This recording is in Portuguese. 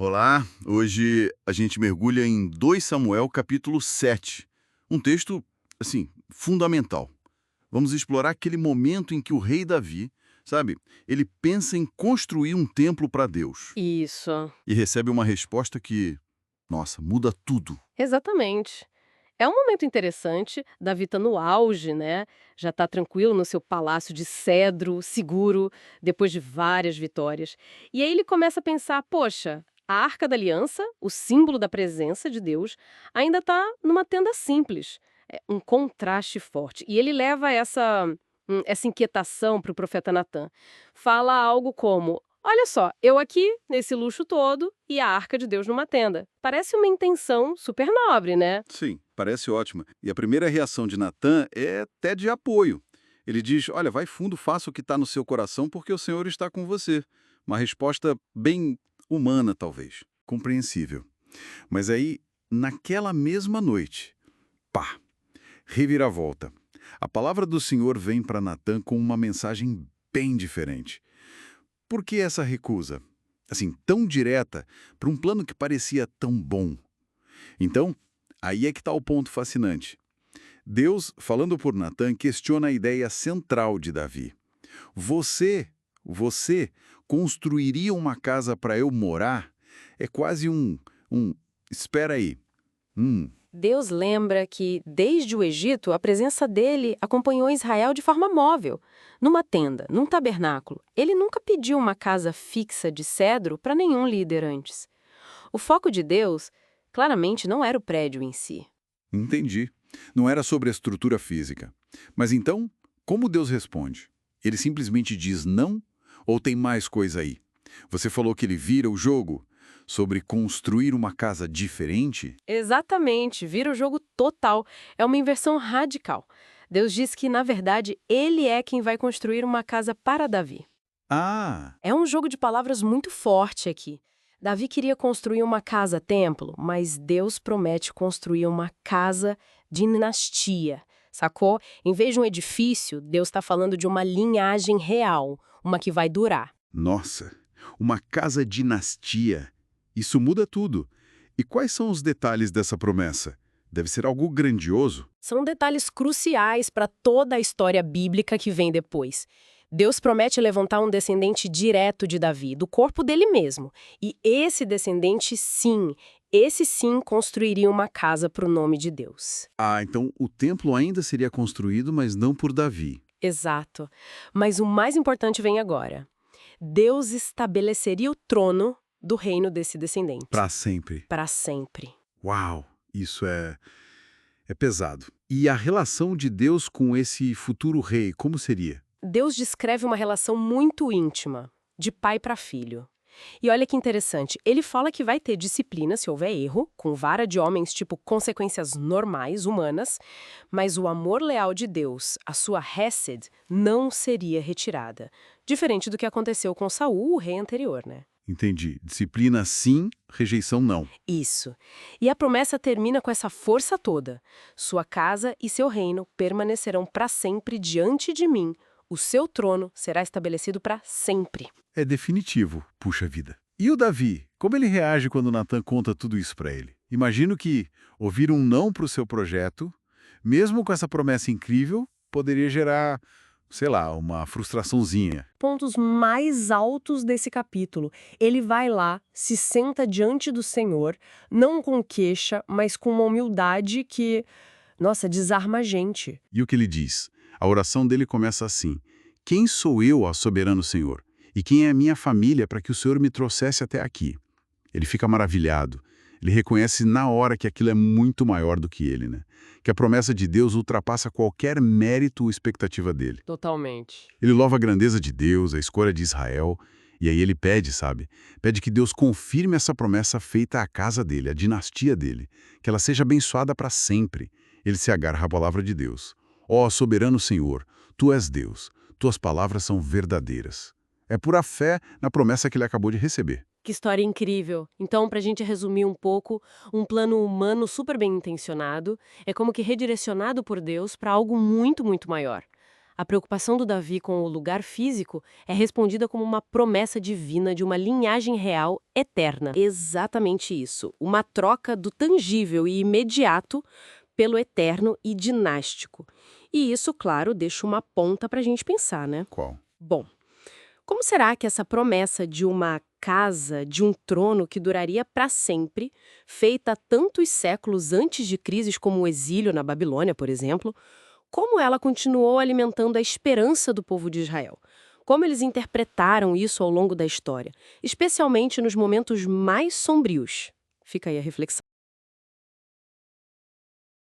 Olá, hoje a gente mergulha em 2 Samuel capítulo 7, um texto, assim, fundamental. Vamos explorar aquele momento em que o rei Davi, sabe, ele pensa em construir um templo para Deus Isso, e recebe uma resposta que, nossa, muda tudo. exatamente. É um momento interessante, Davi tá no auge, né? Já tá tranquilo no seu palácio de cedro, seguro, depois de várias vitórias. E aí ele começa a pensar, poxa, a Arca da Aliança, o símbolo da presença de Deus, ainda tá numa tenda simples. É um contraste forte. E ele leva essa inquietação para o profeta Natan. Fala algo como: olha só, eu aqui, nesse luxo todo, e a Arca de Deus numa tenda. Parece uma intenção super nobre, né? Sim, parece ótima. E a primeira reação de Natã é até de apoio. Ele diz, olha, vai fundo, faça o que está no seu coração porque o Senhor está com você. Uma resposta bem humana, talvez, compreensível. Mas aí, naquela mesma noite, pá, reviravolta. A palavra do Senhor vem para Natã com uma mensagem bem diferente. Por que essa recusa? Assim, tão direta, para um plano que parecia tão bom. Então, aí é que está o ponto fascinante. Deus, falando por Natã, questiona a ideia central de Davi. Você, você construiria uma casa para eu morar? É quase espera aí. Hum, Deus lembra que, desde o Egito, a presença dele acompanhou Israel de forma móvel, numa tenda, num tabernáculo. Ele nunca pediu uma casa fixa de cedro para nenhum líder antes. O foco de Deus, claramente, não era o prédio em si. entendi. Não era sobre a estrutura física. Mas então, como Deus responde? Ele simplesmente diz não? Ou tem mais coisa aí? Você falou que ele vira o jogo sobre construir uma casa diferente? Exatamente, vira o jogo total. É uma inversão radical. Deus diz que, na verdade, ele é quem vai construir uma casa para Davi. Ah, É um jogo de palavras muito forte aqui. Davi queria construir uma casa-templo, mas Deus promete construir uma casa de dinastia, sacou? Em vez de um edifício, Deus está falando de uma linhagem real, uma que vai durar. nossa, uma casa dinastia. Isso muda tudo. E quais são os detalhes dessa promessa? Deve ser algo grandioso. São detalhes cruciais para toda a história bíblica que vem depois. Deus promete levantar um descendente direto de Davi, do corpo dele mesmo. E esse descendente, sim, esse sim construiria uma casa para o nome de Deus. Ah, então o templo ainda seria construído, mas não por Davi. Exato. Mas o mais importante vem agora. Deus estabeleceria o trono do reino desse descendente. Para sempre. Para sempre. Uau, isso é pesado. E a relação de Deus com esse futuro rei, como seria? Deus descreve uma relação muito íntima, de pai para filho. E olha que interessante, ele fala que vai ter disciplina se houver erro, com vara de homens, tipo consequências normais, humanas, mas o amor leal de Deus, a sua Hesed, não seria retirada. Diferente do que aconteceu com Saul, o rei anterior, né? Entendi. Disciplina sim, rejeição não. Isso. E a promessa termina com essa força toda. Sua casa e seu reino permanecerão para sempre diante de mim. O seu trono será estabelecido para sempre. É definitivo, puxa vida. E o Davi? Como ele reage quando Natan conta tudo isso para ele? Imagino que ouvir um não para o seu projeto, mesmo com essa promessa incrível, poderia gerar, sei lá, uma frustraçãozinha. Pontos mais altos desse capítulo. Ele vai lá, se senta diante do Senhor, não com queixa, mas com uma humildade que, nossa, desarma a gente. E o que ele diz? A oração dele começa assim: Quem sou eu, ó soberano Senhor? E quem é a minha família para que o Senhor me trouxesse até aqui? Ele fica maravilhado. Ele reconhece na hora que aquilo é muito maior do que ele, né? Que a promessa de Deus ultrapassa qualquer mérito ou expectativa dele. Totalmente. Ele louva a grandeza de Deus, a escolha de Israel, e aí ele pede, sabe? Pede que Deus confirme essa promessa feita à casa dele, à dinastia dele, que ela seja abençoada para sempre. Ele se agarra à palavra de Deus. Ó soberano Senhor, tu és Deus, tuas palavras são verdadeiras. É pura fé na promessa que ele acabou de receber. Que história incrível! Então, para a gente resumir um pouco, um plano humano super bem intencionado é como que redirecionado por Deus para algo muito, muito maior. A preocupação do Davi com o lugar físico é respondida como uma promessa divina de uma linhagem real eterna. Exatamente isso. Uma troca do tangível e imediato pelo eterno e dinástico. E isso, claro, deixa uma ponta para a gente pensar, né? Qual? Bom, como será que essa promessa de uma casa, de um trono que duraria para sempre, feita tantos séculos antes de crises como o exílio na Babilônia, por exemplo, como ela continuou alimentando a esperança do povo de Israel? Como eles interpretaram isso ao longo da história, especialmente nos momentos mais sombrios? Fica aí a reflexão.